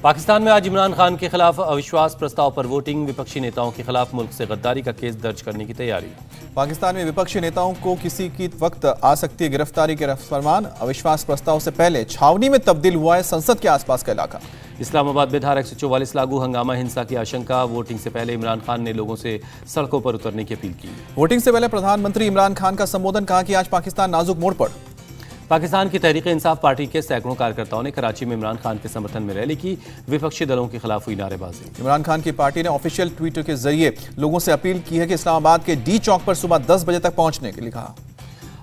पाकिस्तान में आज इमरान खान के खिलाफ अविश्वास प्रस्ताव पर वोटिंग। विपक्षी नेताओं के खिलाफ मुल्क से गद्दारी का केस दर्ज करने की तैयारी। पाकिस्तान में विपक्षी नेताओं को किसी की वक्त आ सकती है गिरफ्तारी के फरमान। अविश्वास प्रस्ताव से पहले छावनी में तब्दील हुआ है संसद के आसपास का इलाका। इस्लामाबाद में धारा 144 लागू, हंगामा हिंसा की आशंका। वोटिंग से पहले इमरान खान ने लोगों से सड़कों पर उतरने की अपील की। वोटिंग से पहले प्रधानमंत्री इमरान खान का संबोधन, कहा कि आज पाकिस्तान नाजुक मोड़ पर। पाकिस्तान की तहरीक इंसाफ पार्टी के सैकड़ों कार्यकर्ताओं ने कराची में इमरान खान के समर्थन में रैली की। विपक्षी दलों के खिलाफ हुई नारेबाजी। इमरान खान की पार्टी ने ऑफिशियल ट्विटर के जरिए लोगों से अपील की है कि इस्लामाबाद के डी चौक पर सुबह 10 बजे तक पहुंचने के लिए कहा।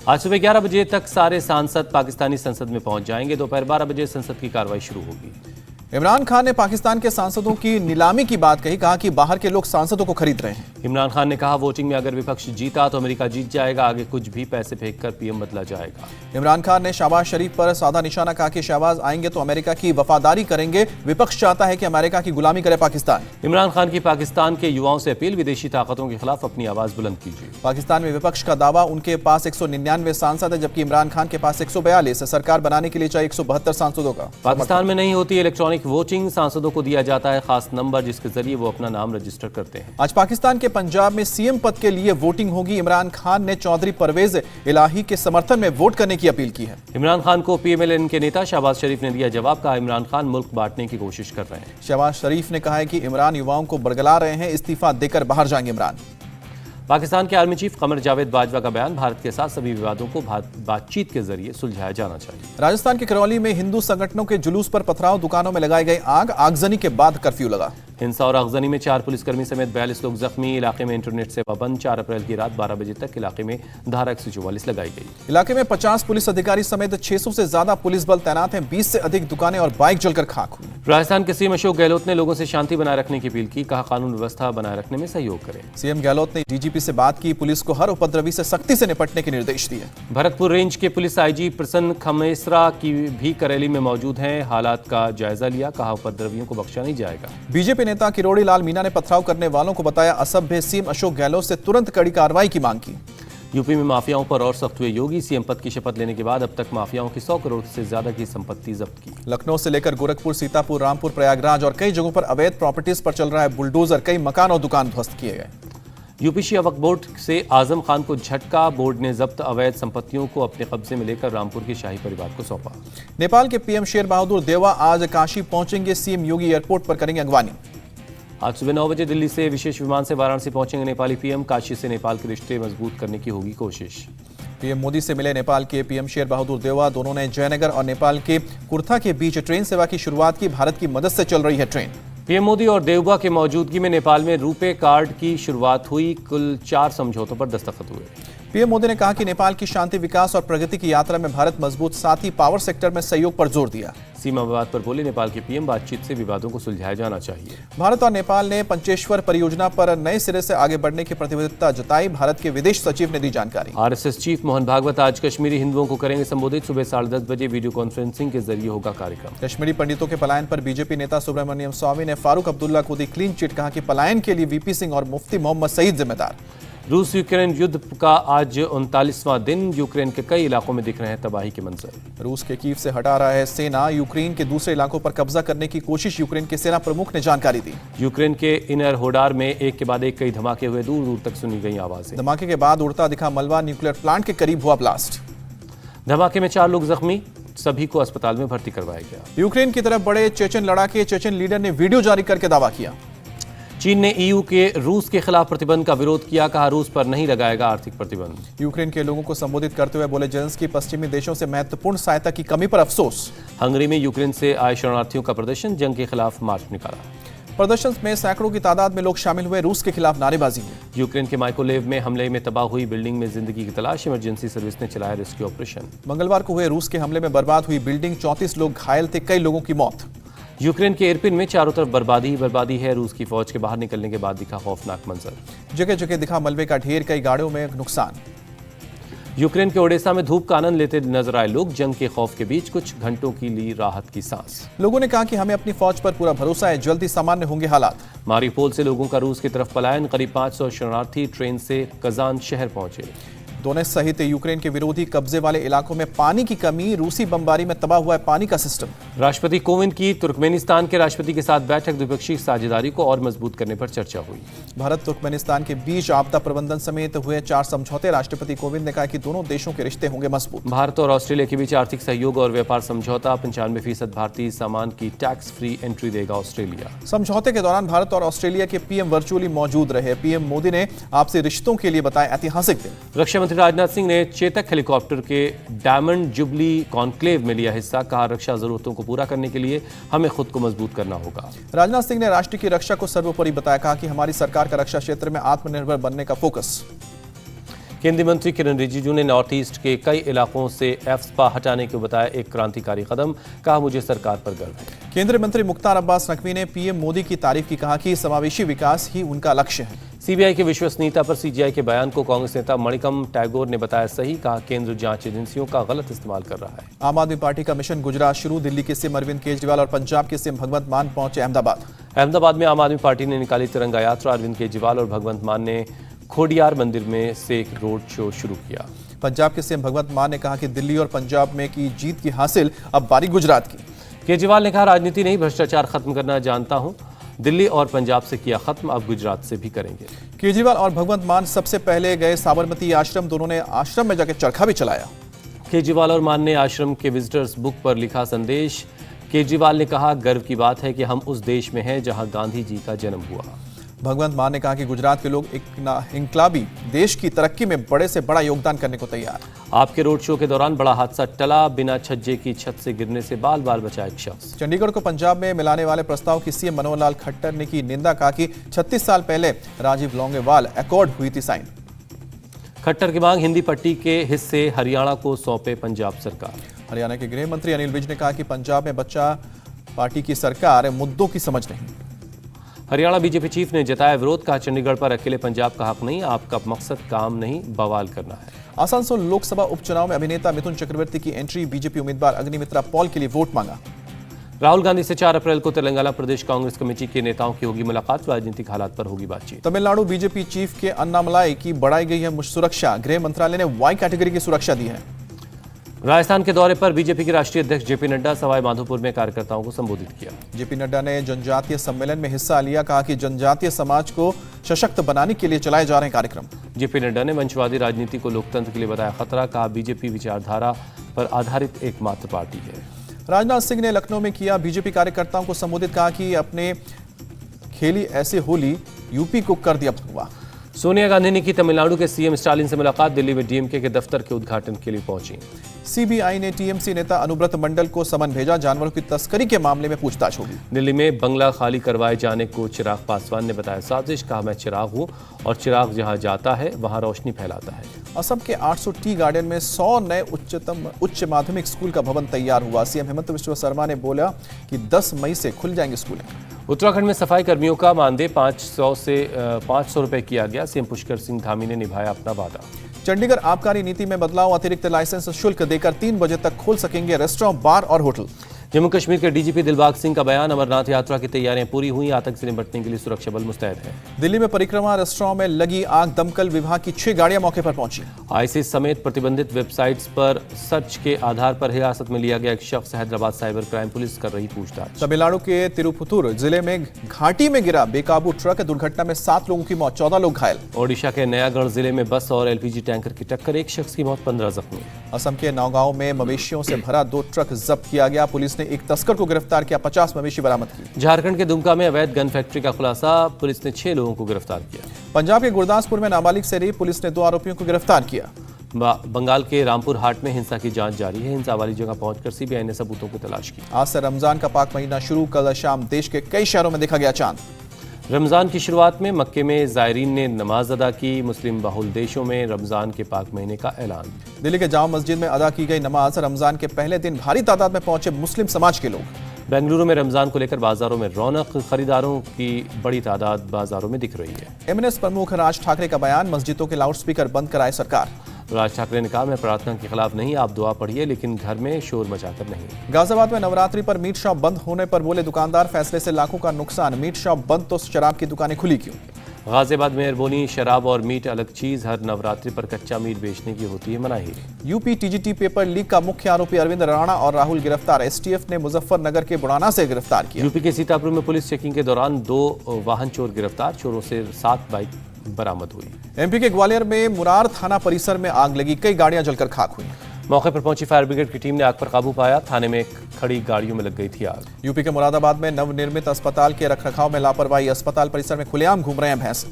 आज सुबह 11 बजे तक सारे सांसद पाकिस्तानी संसद में पहुंच जाएंगे। दोपहर 12 बजे संसद की कार्रवाई शुरू होगी। इमरान खान ने पाकिस्तान के सांसदों की नीलामी की बात कही, कहा कि बाहर के लोग सांसदों को खरीद रहे हैं। इमरान खान ने कहा, वोटिंग में अगर विपक्ष जीता तो अमेरिका जीत जाएगा, आगे कुछ भी पैसे फेंककर पीएम बदला जाएगा। इमरान खान ने शहबाज शरीफ पर साधा निशाना, कहा कि शहबाज आएंगे तो अमेरिका की वफादारी करेंगे। विपक्ष चाहता है कि अमेरिका की गुलामी करे पाकिस्तान। इमरान खान की पाकिस्तान के युवाओं से अपील, विदेशी ताकतों के खिलाफ अपनी आवाज बुलंद कीजिए। पाकिस्तान में विपक्ष का दावा, उनके पास 199 सांसद है, जबकि इमरान खान के पास 142 है। सरकार बनाने के लिए चाहिए 172 सांसदों का। पाकिस्तान में नहीं होती इलेक्ट्रॉनिक वोटिंग, सांसदों को दिया जाता है खास नंबर जिसके जरिए वो अपना नाम रजिस्टर करते हैं। आज पाकिस्तान के पंजाब में सीएम पद के लिए वोटिंग होगी। इमरान खान ने चौधरी परवेज इलाही के समर्थन में वोट करने की अपील की है। इमरान खान को पीएमएलएन के नेता शहबाज शरीफ ने दिया जवाब, कहा इमरान खान मुल्क बांटने की कोशिश कर रहे हैं। शहबाज शरीफ ने कहा है कि इमरान युवाओं को बरगला रहे हैं, इस्तीफा देकर बाहर जाएंगे इमरान। पाकिस्तान के आर्मी चीफ कमर जावेद बाजवा का बयान, भारत के साथ सभी विवादों को बातचीत के जरिए सुलझाया जाना चाहिए। राजस्थान के करौली में हिंदू संगठनों के जुलूस पर पथराव, दुकानों में लगाई गई आग, आगजनी के बाद कर्फ्यू लगा। हिंसा और आगजनी में 4 पुलिसकर्मी समेत 42 लोग जख्मी। इलाके में इंटरनेट सेवा बंद। 4 अप्रैल की रात 12 बजे तक इलाके में धारा 144 लगाई गई। इलाके में 50 पुलिस अधिकारी समेत 600 से ज्यादा पुलिस बल तैनात हैं। 20 से अधिक दुकानें और बाइक जलकर खाक हुई। राजस्थान के सीएम अशोक गहलोत ने लोगों से शांति बनाए रखने की अपील की, कहा कानून व्यवस्था बनाए रखने में सहयोग करें। सीएम गहलोत ने डीजीपी से बात की, पुलिस को हर उपद्रवी से सख्ती से निपटने के निर्देश दिए। भरतपुर रेंज के पुलिस आईजी प्रसन्न खमेसरा की भी करेली में मौजूद हैं। हालात का जायजा लिया, कहा उपद्रवियों को बख्शा नहीं जाएगा। बीजेपी नेता किरोड़ी लाल मीणा ने पथराव करने वालों को बताया असभ्य। सीएम अशोक गहलोत से तुरंत कड़ी कार्रवाई की मांग की। यूपी में माफियाओं पर और सख्त हुए योगी। सीएम पद की शपथ लेने के बाद अब तक माफियाओं की 100 करोड़ से ज्यादा की संपत्ति जब्त की। लखनऊ से लेकर गोरखपुर, सीतापुर, रामपुर, प्रयागराज और कई जगहों पर अवैध प्रॉपर्टीज पर चल रहा है बुलडोजर। कई मकान और दुकान ध्वस्त किए गए। यूपी वक्फ बोर्ड से आजम खान को झटका। बोर्ड ने जब्त अवैध संपत्तियों को अपने कब्जे में लेकर रामपुर के शाही परिवार को सौंपा। नेपाल के पीएम शेर बहादुर देवा आज काशी पहुंचेंगे। सीएम योगी एयरपोर्ट पर करेंगे अगवानी। आज सुबह 9 बजे दिल्ली से विशेष विमान से वाराणसी पहुंचेंगे नेपाली पीएम। काशी से नेपाल के रिश्ते मजबूत करने की होगी कोशिश। पीएम मोदी से मिले नेपाल के पीएम शेर बहादुर देवा। दोनों ने जयनगर और नेपाल के कुर्था के बीच ट्रेन सेवा की शुरुआत की। भारत की मदद से चल रही है ट्रेन। पीएम मोदी और देवबा के मौजूदगी में नेपाल में रुपे कार्ड की शुरुआत हुई। कुल 4 समझौतों पर दस्तखत हुए। पीएम मोदी ने कहा कि नेपाल की शांति, विकास और प्रगति की यात्रा में भारत मजबूत, साथ ही पावर सेक्टर में सहयोग पर जोर दिया। सीमा विवाद पर बोले नेपाल के पीएम, बातचीत से विवादों को सुलझाया जाना चाहिए। भारत और नेपाल ने पंचेश्वर परियोजना पर नए सिरे से आगे बढ़ने की प्रतिबद्धता जताई। भारत के विदेश सचिव ने दी जानकारी। आरएसएस चीफ मोहन भागवत आज कश्मीरी हिंदुओं को करेंगे संबोधित। सुबह 10:30 बजे वीडियो कॉन्फ्रेंसिंग के जरिए होगा कार्यक्रम। कश्मीरी पंडितों के पलायन पर बीजेपी नेता सुब्रमण्यम स्वामी ने फारूक अब्दुल्ला को दी क्लीन चिट, कहा कि पलायन के लिए वीपी सिंह और मुफ्ती मोहम्मद सईद जिम्मेदार। रूस यूक्रेन युद्ध का आज 39वां दिन। यूक्रेन के कई इलाकों में दिख रहे हैं तबाही के मंजर। रूस के कीव से हटा रहा है सेना। यूक्रेन के दूसरे इलाकों पर कब्जा करने की कोशिश, यूक्रेन के सेना प्रमुख ने जानकारी दी। यूक्रेन के इनर होडार में एक के बाद एक कई धमाके हुए। दूर दूर तक सुनी गई आवाजें। धमाके के बाद उड़ता दिखा मलबा। न्यूक्लियर प्लांट के करीब हुआ ब्लास्ट। धमाके में 4 लोग जख्मी, सभी को अस्पताल में भर्ती करवाया गया। यूक्रेन की तरफ बढ़े चेचन लड़ाके। चेचन लीडर ने वीडियो जारी करके दावा किया। चीन ने ईयू के रूस के खिलाफ प्रतिबंध का विरोध किया, कहा रूस पर नहीं लगाएगा आर्थिक प्रतिबंध। यूक्रेन के लोगों को संबोधित करते हुए बोले जेलेंस्की, पश्चिमी देशों से महत्वपूर्ण सहायता की कमी पर अफसोस। हंगरी में यूक्रेन से आए शरणार्थियों का प्रदर्शन, जंग के खिलाफ मार्च निकाला। प्रदर्शन में सैकड़ों की तादाद में लोग शामिल हुए। रूस के खिलाफ नारेबाजी हुई। यूक्रेन के माइकोलेव में हमले में तबाह हुई बिल्डिंग में जिंदगी की तलाश, इमरजेंसी सर्विस ने चलाया रेस्क्यू ऑपरेशन। मंगलवार को हुए रूस के हमले में बर्बाद हुई बिल्डिंग, 34 लोग घायल थे, कई लोगों की मौत। यूक्रेन के इरपिन में चारों तरफ बर्बादी ही बर्बादी है। रूस की फौज के बाहर निकलने के बाद दिखा खौफनाक मंजर। जगह जगह दिखा मलबे का ढेर, कई गाड़ियों में नुकसान। यूक्रेन के ओडेसा में धूप का आनंद लेते नजर आए लोग। जंग के खौफ के बीच कुछ घंटों की ली राहत की सांस। लोगों ने कहा कि हमें अपनी फौज पर पूरा भरोसा है, जल्दी सामान्य होंगे हालात। मारिपोल से लोगों का रूस की तरफ पलायन। करीब 500 शरणार्थी ट्रेन से कजान शहर पहुंचे। दोनेत्स्क सहित यूक्रेन के विरोधी कब्जे वाले इलाकों में पानी की कमी, रूसी बमबारी में तबाह हुआ है पानी का सिस्टम। राष्ट्रपति कोविंद की तुर्कमेनिस्तान के राष्ट्रपति के साथ बैठक, द्विपक्षीय साझेदारी को और मजबूत करने पर चर्चा हुई। भारत तुर्कमेनिस्तान के बीच आपदा प्रबंधन समेत हुए 4 समझौते। राष्ट्रपति कोविंद ने कहा कि दोनों देशों के रिश्ते होंगे मजबूत। भारत और ऑस्ट्रेलिया के बीच आर्थिक सहयोग और व्यापार समझौता, 95% भारतीय सामान की टैक्स फ्री एंट्री देगा ऑस्ट्रेलिया। समझौते के दौरान भारत और ऑस्ट्रेलिया के पीएम वर्चुअली मौजूद रहे। पीएम मोदी ने आपसी रिश्तों के लिए बताया ऐतिहासिक दिन। रक्षा मंत्री राजनाथ सिंह ने चेतक हेलीकॉप्टर के डायमंड जुबली कॉन्क्लेव में लिया हिस्सा, कहा रक्षा जरूरतों को पूरा करने के लिए हमें खुद को मजबूत करना होगा। राजनाथ सिंह ने राष्ट्र की रक्षा को सर्वोपरि बताया, कहा कि हमारी सरकार का रक्षा क्षेत्र में आत्मनिर्भर बनने का फोकस। केंद्रीय मंत्री किरण रिजिजू ने नॉर्थ ईस्ट के कई इलाकों से एफस्पा हटाने को बताया एक क्रांतिकारी कदम, कहा मुझे सरकार पर गर्व है। केंद्रीय मंत्री मुख्तार अब्बास नकवी ने पीएम मोदी की तारीफ की, कहा कि समावेशी विकास ही उनका लक्ष्य है। सीबीआई की विश्वसनीयता पर सीजीआई के बयान को कांग्रेस नेता मणिकम टैगोर ने बताया सही, कहा केंद्र जांच एजेंसियों का गलत इस्तेमाल कर रहा है। आम आदमी पार्टी का मिशन गुजरात शुरू, दिल्ली के सीएम अरविंद केजरीवाल और पंजाब के सीएम भगवंत मान पहुंचे अहमदाबाद में आम आदमी पार्टी ने निकाली तिरंगा यात्रा, अरविंद केजरीवाल और भगवंत मान ने खोडियार मंदिर में से एक रोड शो शुरू किया। पंजाब के सीएम भगवंत मान ने कहा कि दिल्ली और पंजाब में की जीत की हासिल अब बारी गुजरात की। केजरीवाल ने कहा राजनीति नहीं, भ्रष्टाचार खत्म करना जानता हूं, दिल्ली और पंजाब से किया खत्म, अब गुजरात से भी करेंगे। केजरीवाल और भगवंत मान सबसे पहले गए साबरमती आश्रम, दोनों ने आश्रम में जाकर चरखा भी चलाया। केजरीवाल और मान ने आश्रम के विजिटर्स बुक पर लिखा संदेश। केजरीवाल ने कहा गर्व की बात है कि हम उस देश में हैं जहां गांधी जी का जन्म हुआ। भगवंत मान ने कहा कि गुजरात के लोग इंकलाबी देश की तरक्की में बड़े से बड़ा योगदान करने को तैयार। आपके रोड शो के दौरान बड़ा हादसा टला, बिना छज्जे की छत से गिरने से बाल बाल बचा एक शख्स। चंडीगढ़ को पंजाब में मिलाने वाले प्रस्ताव की सीएम मनोहर लाल खट्टर ने की निंदा, कहा कि 36 साल पहले राजीव लौंगेवाल अकॉर्ड हुई थी साइन। खट्टर की मांग, हिंदी पट्टी के हिस्से हरियाणा को सौंपे पंजाब सरकार। हरियाणा के गृह मंत्री अनिल विज ने कहा कि पंजाब में बच्चा पार्टी की सरकार मुद्दों की समझ नहीं। हरियाणा बीजेपी चीफ ने जताया विरोध, कहा चंडीगढ़ पर अकेले पंजाब का हक नहीं, आपका मकसद काम नहीं बवाल करना है। आसनसोल लोकसभा उपचुनाव में अभिनेता मिथुन चक्रवर्ती की एंट्री, बीजेपी उम्मीदवार अग्निमित्रा पॉल के लिए वोट मांगा। राहुल गांधी से 4 अप्रैल को तेलंगाना प्रदेश कांग्रेस कमेटी के नेताओं की होगी मुलाकात, राजनीतिक हालात पर होगी बातचीत। तमिलनाडु बीजेपी चीफ के अन्नामलाई की बढ़ाई गई है सुरक्षा, गृह मंत्रालय ने वाई कैटेगरी की सुरक्षा दी है। राजस्थान के दौरे पर बीजेपी के राष्ट्रीय अध्यक्ष जेपी नड्डा सवाई माधोपुर में कार्यकर्ताओं को संबोधित किया। जेपी नड्डा ने जनजातीय सम्मेलन में हिस्सा लिया, कहा कि जनजातीय समाज को सशक्त बनाने के लिए चलाए जा रहे कार्यक्रम। जेपी नड्डा ने वंशवादी राजनीति को लोकतंत्र के लिए बताया खतरा, कहा बीजेपी विचारधारा पर आधारित एकमात्र पार्टी है। राजनाथ सिंह ने लखनऊ में किया बीजेपी कार्यकर्ताओं को संबोधित, कहा कि अपने खेली ऐसे होली, यूपी को कर दिया भगवा। सोनिया गांधी ने की तमिलनाडु के सीएम स्टालिन से मुलाकात, दिल्ली में डीएमके के दफ्तर के उद्घाटन के लिए पहुंची। सीबीआई ने टीएमसी नेता अनुब्रत मंडल को समन भेजा, जानवरों की तस्करी के मामले में पूछताछ होगी। दिल्ली में बंगला खाली करवाए जाने को चिराग पासवान ने बताया साजिश, कहा मैं चिराग हूं और चिराग जहां जाता है वहां रोशनी फैलाता है। असम के 800 टी गार्डन में 100 नए उच्च माध्यमिक स्कूल का भवन तैयार हुआ। सीएम हेमंत बिश्व शर्मा ने बोला कि 10 मई से खुल जाएंगे स्कूल। उत्तराखंड में सफाई कर्मियों का मानदेय 500 रुपए किया गया, सीएम पुष्कर सिंह धामी ने निभाया अपना वादा। चंडीगढ़ आबकारी नीति में बदलाव, अतिरिक्त लाइसेंस शुल्क देकर 3 बजे तक खोल सकेंगे रेस्टोरेंट, बार और होटल। जम्मू कश्मीर के डीजीपी दिलबाग सिंह का बयान, अमरनाथ यात्रा की तैयारियां पूरी हुई, आतंक से निपटने के लिए सुरक्षा बल मुस्तैद है। दिल्ली में परिक्रमा रेस्टोरेंट में लगी आग, दमकल विभाग की 6 गाड़ियां मौके पर पहुंची। आईसिस समेत प्रतिबंधित वेबसाइट्स पर सर्च के आधार पर हिरासत में लिया गया एक शख्स, हैदराबाद साइबर क्राइम पुलिस कर रही पूछताछ। तमिलनाडु के तिरुपुतुर जिले में घाटी में गिरा बेकाबू ट्रक, दुर्घटना में 7 लोगों की मौत, 14 लोग घायल। ओडिशा के नयागढ़ जिले में बस और एलपीजी टैंकर की टक्कर, एक शख्स की मौत, 15 जख्मी। असम के नौगांव में मवेशियों से भरा 2 ट्रक जब्त किया गया, पुलिस ने एक तस्कर को गिरफ्तार किया, 50 मवेशी बरामद की। झारखंड के दुमका में अवैध गन फैक्ट्री का खुलासा, पुलिस ने 6 लोगों को गिरफ्तार किया। पंजाब के गुरदासपुर में नाबालिग से रेप, पुलिस ने 2 आरोपियों को गिरफ्तार किया। बंगाल के रामपुर हाट में हिंसा की जांच जारी है, हिंसा वाली जगह पहुंचकर सीबीआई ने सबूतों की तलाश की। आज से रमजान का पाक महीना शुरू, कल शाम देश के कई शहरों में देखा गया चांद। रमजान की शुरुआत में मक्के में जायरीन ने नमाज अदा की, मुस्लिम बहुल देशों में रमजान के पाक महीने का ऐलान। दिल्ली के जामा मस्जिद में अदा की गई नमाज, रमजान के पहले दिन भारी तादाद में पहुंचे मुस्लिम समाज के लोग। बेंगलुरु में रमजान को लेकर बाजारों में रौनक, खरीदारों की बड़ी तादाद बाजारों में दिख रही है। एमएनएस प्रमुख राज ठाकरे का बयान, मस्जिदों के लाउडस्पीकर बंद कराए सरकार। राज ठाकरे ने कहा मैं प्रार्थना के खिलाफ नहीं, आप दुआ पढ़िए लेकिन घर में शोर मचाकर नहीं। गाजियाबाद में नवरात्रि पर मीट शॉप बंद होने पर बोले दुकानदार, फैसले से लाखों का नुकसान, मीट शॉप बंद तो शराब की दुकानें खुली क्यों। गाजियाबाद में एयरबोनी शराब और मीट अलग चीज, हर नवरात्रि पर कच्चा मीट बेचने की होती है मनाही। यूपी टीजीटी पेपर लीक का मुख्य आरोपी अरविंद राणा और राहुल गिरफ्तार, एसटीएफ ने मुजफ्फरनगर के बुढ़ाना से गिरफ्तार किया। यूपी के सीतापुर में पुलिस चेकिंग के दौरान 2 वाहन चोर गिरफ्तार, चोरों से 7 बाइक बरामद हुई। एमपी के ग्वालियर में मुरार थाना परिसर में आग लगी, कई गाड़ियां जलकर खाक हुई। मौके पर पहुंची फायर ब्रिगेड की टीम ने आग पर काबू पाया, थाने में खड़ी गाड़ियों में लग गई थी आग। यूपी के मुरादाबाद में नवनिर्मित अस्पताल के रखरखाव में लापरवाही, अस्पताल परिसर में खुलेआम घूम रहे हैं भैंस।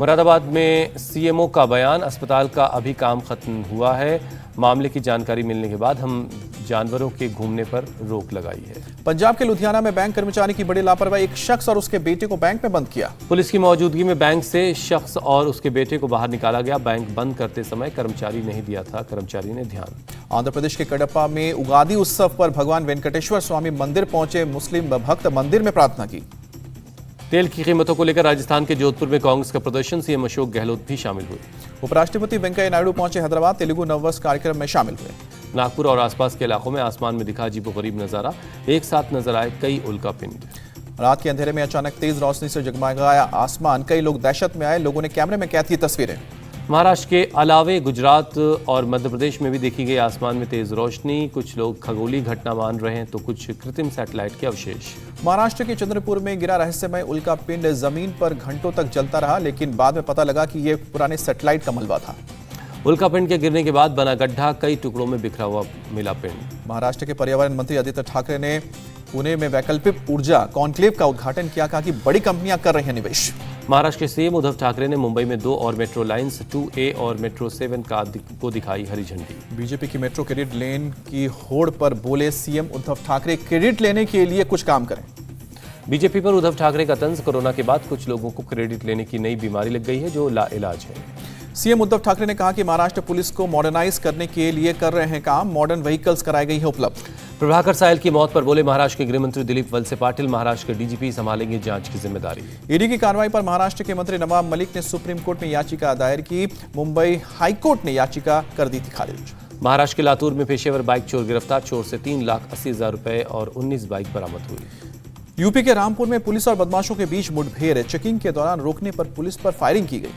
मुरादाबाद में सीएमओ का बयान, अस्पताल का अभी काम खत्म हुआ है, मामले की जानकारी मिलने के बाद हम जानवरों के घूमने पर रोक लगाई है। पंजाब के लुधियाना में बैंक कर्मचारी की बड़ी लापरवाही, एक शख्स और उसके बेटे को बैंक में बंद किया। पुलिस की मौजूदगी में बैंक से शख्स और उसके बेटे को बाहर निकाला गया, बैंक बंद करते समय कर्मचारी नहीं दिया था कर्मचारी ने ध्यान। आंध्र प्रदेश के कडप्पा में उगादी उत्सव पर भगवान वेंकटेश्वर स्वामी मंदिर पहुंचे मुस्लिम भक्त, मंदिर में प्रार्थना की। तेल की कीमतों को लेकर राजस्थान के जोधपुर में कांग्रेस का प्रदर्शन, सीएम अशोक गहलोत भी शामिल हुए। उपराष्ट्रपति वेंकैया नायडू पहुंचे हैदराबाद, तेलुगु नववर्ष कार्यक्रम में शामिल हुए। नागपुर और आसपास के इलाकों में आसमान में दिखा अजीबोगरीब नजारा, एक साथ नजर आए कई उल्कापिंड। रात के अंधेरे में अचानक तेज रोशनी से जगमगाया आसमान, कई लोग दहशत में आए, लोगों ने कैमरे में कैद की तस्वीरें। महाराष्ट्र के अलावे गुजरात और मध्य प्रदेश में भी देखी गई आसमान में तेज रोशनी, कुछ लोग खगोलीय घटना मान रहे हैं तो कुछ कृत्रिम सैटेलाइट के अवशेष। महाराष्ट्र के चंद्रपुर में गिरा रहस्यमय उल्कापिंड, जमीन पर घंटों तक जलता रहा, लेकिन बाद में पता लगा कि यह पुराने सैटेलाइट का मलबा था। उल्कापिंड के गिरने के बाद बना गड्ढा, कई टुकड़ों में बिखरा हुआ मिला पिंड। महाराष्ट्र के पर्यावरण मंत्री आदित्य ठाकरे ने पुणे में वैकल्पिक ऊर्जा कॉन्क्लेव का उद्घाटन किया, कहा कि बड़ी कंपनियां कर रही हैं निवेश। महाराष्ट्र के सीएम उद्धव ठाकरे ने मुंबई में 2 और मेट्रो लाइन्स 2A और मेट्रो 7 को दिखाई हरी झंडी। बीजेपी की मेट्रो क्रेडिट लेन की होड़ पर बोले सीएम उद्धव ठाकरे, क्रेडिट लेने के लिए कुछ काम करें। बीजेपी पर उद्धव ठाकरे का तंज, कोरोना के बाद कुछ लोगों को क्रेडिट लेने की नई बीमारी लग गई है जो लाइलाज है। सीएम उद्धव ठाकरे ने कहा कि महाराष्ट्र पुलिस को मॉडर्नाइज करने के लिए कर रहे हैं काम, मॉडर्न व्हीकल्स कराई गई है उपलब्ध। प्रभाकर सायल की मौत पर बोले महाराष्ट्र के गृह मंत्री दिलीप वलसे पाटिल, महाराष्ट्र के डीजीपी संभालेंगे जांच की जिम्मेदारी। ईडी की कार्रवाई पर महाराष्ट्र के मंत्री नवाब मलिक ने सुप्रीम कोर्ट में याचिका दायर की, मुंबई हाईकोर्ट ने याचिका कर दी थी खारिज। महाराष्ट्र के लातूर में पेशेवर बाइक चोर गिरफ्तार, चोर से 3,80,000 रुपए और 19 बाइक बरामद हुई। यूपी के रामपुर में पुलिस और बदमाशों के बीच मुठभेड़, चेकिंग के दौरान रोकने पर पुलिस पर फायरिंग की गई।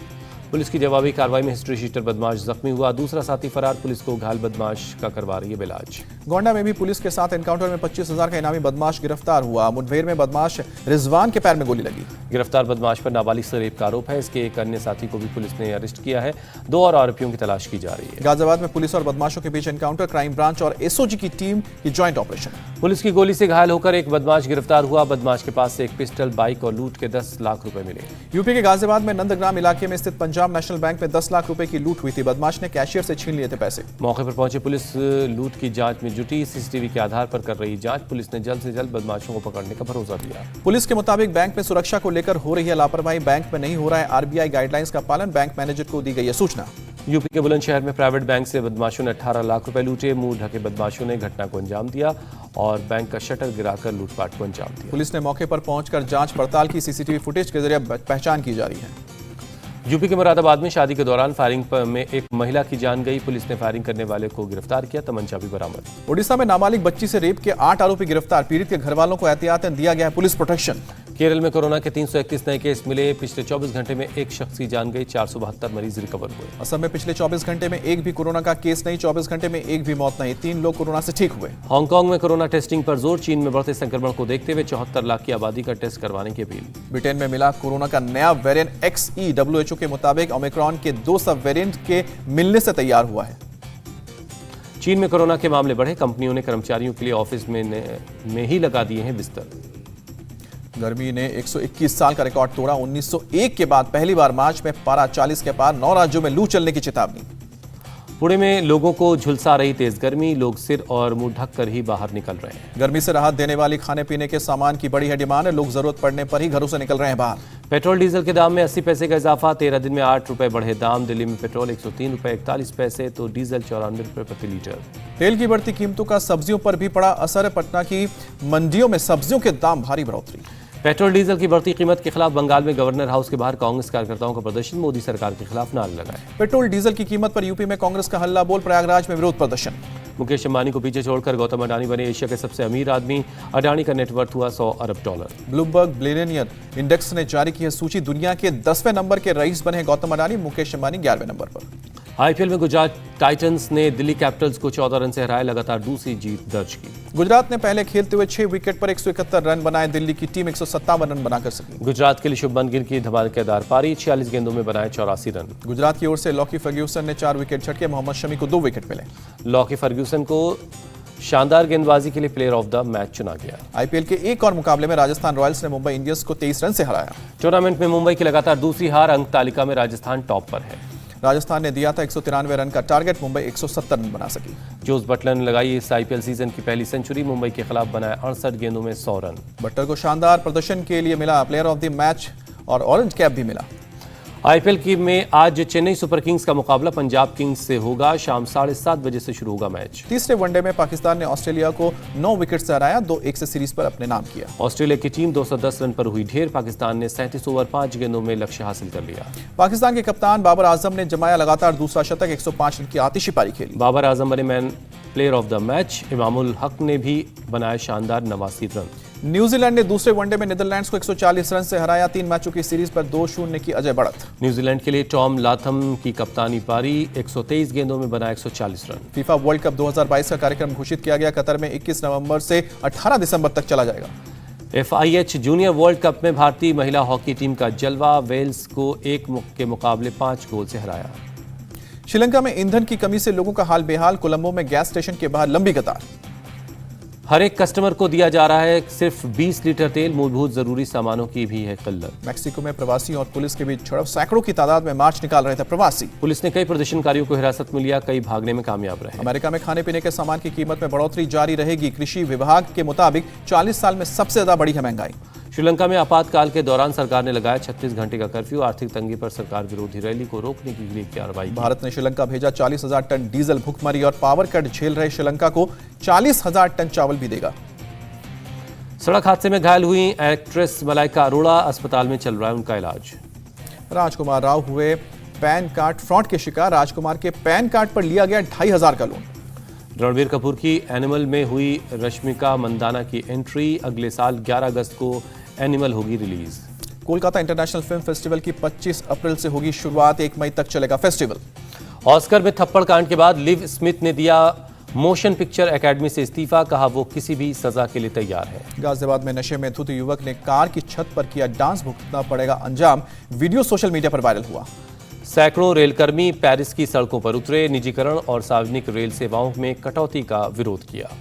पुलिस की जवाबी कार्रवाई में हिस्ट्री शीटर बदमाश जख्मी हुआ, दूसरा साथी फरार, पुलिस को घायल बदमाश का करवा रही है इलाज। गोंडा में भी पुलिस के साथ एनकाउंटर में 25,000 का इनामी बदमाश गिरफ्तार हुआ, मुठभेड़ में बदमाश रिजवान के पैर में गोली लगी। गिरफ्तार बदमाश पर नाबालिग से रेप का आरोप है, इसके एक अन्य साथी को भी पुलिस ने अरेस्ट किया है, 2 और आरोपियों की तलाश की जा रही है। गाजियाबाद में पुलिस और बदमाशों के बीच एनकाउंटर, क्राइम ब्रांच और एसओजी की टीम की ज्वाइंट ऑपरेशन। पुलिस की गोली से घायल होकर एक बदमाश गिरफ्तार हुआ, बदमाश के पास से एक पिस्टल, बाइक और लूट के 10 लाख रुपए मिले। यूपी के गाजियाबाद में नंदग्राम इलाके में स्थित पंजाब नेशनल बैंक में 10 लाख रुपए की लूट हुई थी, बदमाश ने कैशियर से छीन लिए थे पैसे। मौके पर पहुंचे पुलिस लूट की जांच में जुटी, सीसीटीवी के आधार पर कर रही जांच, पुलिस ने जल्द से जल्द बदमाशों को पकड़ने का भरोसा दिया। पुलिस के मुताबिक बैंक में सुरक्षा को लेकर हो रही है लापरवाही, बैंक में नहीं हो रहा है आरबीआई गाइडलाइंस का पालन, बैंक मैनेजर को दी गई है सूचना। यूपी के बुलंदशहर में प्राइवेट बैंक से बदमाशों ने 18 लाख रुपए लूटे, मुंह ढके बदमाशों ने घटना को अंजाम दिया और बैंक का शटर गिराकर लूटपाट को अंजाम दिया। पुलिस ने मौके पर पहुंचकर जांच पड़ताल की, सीसीटीवी फुटेज के जरिए पहचान की जा रही है। यूपी के मुरादाबाद में शादी के दौरान फायरिंग में एक महिला की जान गई, पुलिस ने फायरिंग करने वाले को गिरफ्तार किया, तमंचा भी बरामद। ओडिशा में नाबालिग बच्ची से रेप के 8 आरोपी गिरफ्तार, पीड़ित के घर वालों को एहतियातन दिया गया है पुलिस प्रोटेक्शन। केरल में कोरोना के 331 नए केस मिले, पिछले 24 घंटे में एक शख्स की जान गई, 472 मरीज रिकवर हुए। असम में पिछले 24 घंटे में एक भी कोरोना का केस नहीं, 24 घंटे में एक भी मौत नहीं, 3 लोग कोरोना से ठीक हुए। हांगकांग में कोरोना टेस्टिंग पर जोर, चीन में बढ़ते संक्रमण को देखते हुए 74 लाख की आबादी का टेस्ट करवाने की अपील। ब्रिटेन में मिला कोरोना का नया वेरिएंट XE, WHO के मुताबिक ओमिक्रॉन के 2 सब वेरिएंट के मिलने से तैयार हुआ है। चीन में कोरोना के मामले बढ़े, कंपनियों ने कर्मचारियों के लिए ऑफिस में ही लगा दिए हैं बिस्तर। गर्मी ने 121 साल का रिकॉर्ड तोड़ा, 1901 के बाद पहली बार मार्च में पारा 40 के पार, 9 राज्यों में लू चलने की चेतावनी। पुणे में लोगों को झुलसा रही तेज गर्मी, लोग सिर और मुंह ढककर ही बाहर निकल रहे हैं। गर्मी से राहत देने वाली खाने पीने के सामान की बड़ी है डिमांड, लोग जरूरत पड़ने पर ही घरों से निकल रहे हैं बाहर। पेट्रोल डीजल के दाम में 80 पैसे का इजाफा, 13 दिन में 8 रुपए बढ़े दाम। दिल्ली में पेट्रोल 103 रुपए 41 पैसे तो डीजल 94 रुपए प्रति लीटर। तेल की बढ़ती कीमतों का सब्जियों पर भी पड़ा असर, पटना की मंडियों में सब्जियों के दाम भारी बढ़ोतरी। पेट्रोल डीजल की बढ़ती कीमत के खिलाफ बंगाल में गवर्नर हाउस के बाहर कांग्रेस कार्यकर्ताओं का प्रदर्शन, मोदी सरकार के खिलाफ नारे लगाए। पेट्रोल डीजल की कीमत पर यूपी में कांग्रेस का हल्ला बोल, प्रयागराज में विरोध प्रदर्शन। मुकेश अंबानी को पीछे छोड़कर गौतम अडानी बने एशिया के सबसे अमीर आदमी। अडानी का नेटवर्थ हुआ $100 अरब। ब्लूमबर्ग बिलियनियर इंडेक्स ने जारी की है सूची। दुनिया के 10वें नंबर के रईस बने गौतम अडानी, मुकेश अंबानी 11वें नंबर पर। आईपीएल में गुजरात टाइटंस ने दिल्ली कैपिटल्स को 14 रन से हराया, लगातार दूसरी जीत दर्ज की। गुजरात ने पहले खेलते हुए 6 विकेट पर 171 रन बनाए। दिल्ली की टीम 157 रन बनाकर सकी। गुजरात के लिए शुभमन गिल की धमाकेदार पारी, 46 गेंदों में बनाए 84 रन। गुजरात की ओर से लॉकी फर्ग्यूसन ने 4 विकेट झटके। मोहम्मद शमी को 2 विकेट मिले। लॉकी फर्ग्यूसन को शानदार गेंदबाजी के लिए प्लेयर ऑफ द मैच चुना गया। आईपीएल के एक और मुकाबले में राजस्थान रॉयल्स ने मुंबई इंडियंस को 23 रन से हराया। टूर्नामेंट में मुंबई की लगातार दूसरी हार, अंक तालिका में राजस्थान टॉप पर है। राजस्थान ने दिया था 193 रन का टारगेट, मुंबई 170 रन बना सकी। जोस बटलर ने लगाई इस आईपीएल सीजन की पहली सेंचुरी, मुंबई के खिलाफ बनाए 68 गेंदों में 100 रन। बटलर को शानदार प्रदर्शन के लिए मिला प्लेयर ऑफ द मैच और ऑरेंज कैप भी मिला। आईपीएल में आज चेन्नई सुपर किंग्स का मुकाबला पंजाब किंग्स से होगा। शाम 7:30 बजे से शुरू होगा मैच। तीसरे वनडे में पाकिस्तान ने ऑस्ट्रेलिया को 9 विकेट से हराया, 2-1 से सीरीज पर अपने नाम किया। ऑस्ट्रेलिया की टीम 210 रन पर हुई ढेर। पाकिस्तान ने 37 ओवर 5 गेंदों में लक्ष्य हासिल कर लिया। पाकिस्तान के कप्तान बाबर आजम ने जमाया लगातार दूसरा शतक, 105 रन की आतिशी पारी खेली। बाबर आजम बने man player of the match. Imamul Haq ने भी बनाए शानदार 89 रन। न्यूजीलैंड ने दूसरे वनडे में नीदरलैंड्स को 140 रन से हराया। 3 मैचों की सीरीज पर 2-0 की अजय बढ़त। न्यूजीलैंड के लिए टॉम लाथम की कप्तानी पारी, 123 गेंदों में बनाए 140 रन। फीफा वर्ल्ड कप 2022 का कार्यक्रम घोषित किया गया। कतर में 21 नवंबर से 18 दिसंबर तक चला जाएगा। FIH जूनियर वर्ल्ड कप में भारतीय महिला हॉकी टीम का जलवा, वेल्स को 1 के मुकाबले 5 गोल से हराया। श्रीलंका में ईंधन की कमी से लोगों का हाल बेहाल। कोलंबो में गैस स्टेशन के बाहर लंबी कतार। हर एक कस्टमर को दिया जा रहा है सिर्फ 20 लीटर तेल। मूलभूत जरूरी सामानों की भी है किल्लत। मैक्सिको में प्रवासी और पुलिस के बीच झड़प। सैकड़ों की तादाद में मार्च निकाल रहे थे प्रवासी। पुलिस ने कई प्रदर्शनकारियों को हिरासत में लिया, कई भागने में कामयाब रहे। अमेरिका में खाने पीने के सामान की कीमत में बढ़ोतरी जारी रहेगी। कृषि विभाग के मुताबिक 40 साल में सबसे ज्यादा बढ़ी है महंगाई। श्रीलंका में आपातकाल के दौरान सरकार ने लगाया 36 घंटे का कर्फ्यू। आर्थिक तंगी पर सरकार विरोधी रैली को रोकने के लिए कार्रवाई। भारत ने श्रीलंका भेजा 40,000 टन डीजल। भुखमरी और पावर कट झेल रहे श्रीलंका को 40,000 टन चावल भी देगा। सड़क हादसे में घायल हुई एक्ट्रेस मलाइका अरोड़ा, अस्पताल में चल रहा है उनका इलाज। राजकुमार राव हुए पैन कार्ड फ्रॉड के शिकार। राजकुमार के पैन कार्ड पर लिया गया 2,500 का लोन। रणबीर कपूर की एनिमल में हुई रश्मिका मंदाना की एंट्री। अगले साल 11 अगस्त को एनिमल होगी release. Kolkata international film festival की 25 अप्रैल से होगी शुरुआत। 1 मई तक चलेगा फेस्टिवल। ऑस्कर में थप्पड़ कांड के बाद लिव स्मिथ ने दिया मोशन पिक्चर एकेडमी से इस्तीफा, कहा वो किसी भी सजा के लिए तैयार है। गाजियाबाद में नशे में धुत युवक ने कार की छत पर किया डांस, भुगतना पड़ेगा अंजाम। वीडियो सोशल मीडिया पर वायरल हुआ। सैकड़ों रेलकर्मी पेरिस की सड़कों पर उतरे, निजीकरण और सार्वजनिक रेल सेवाओं में कटौती का विरोध किया।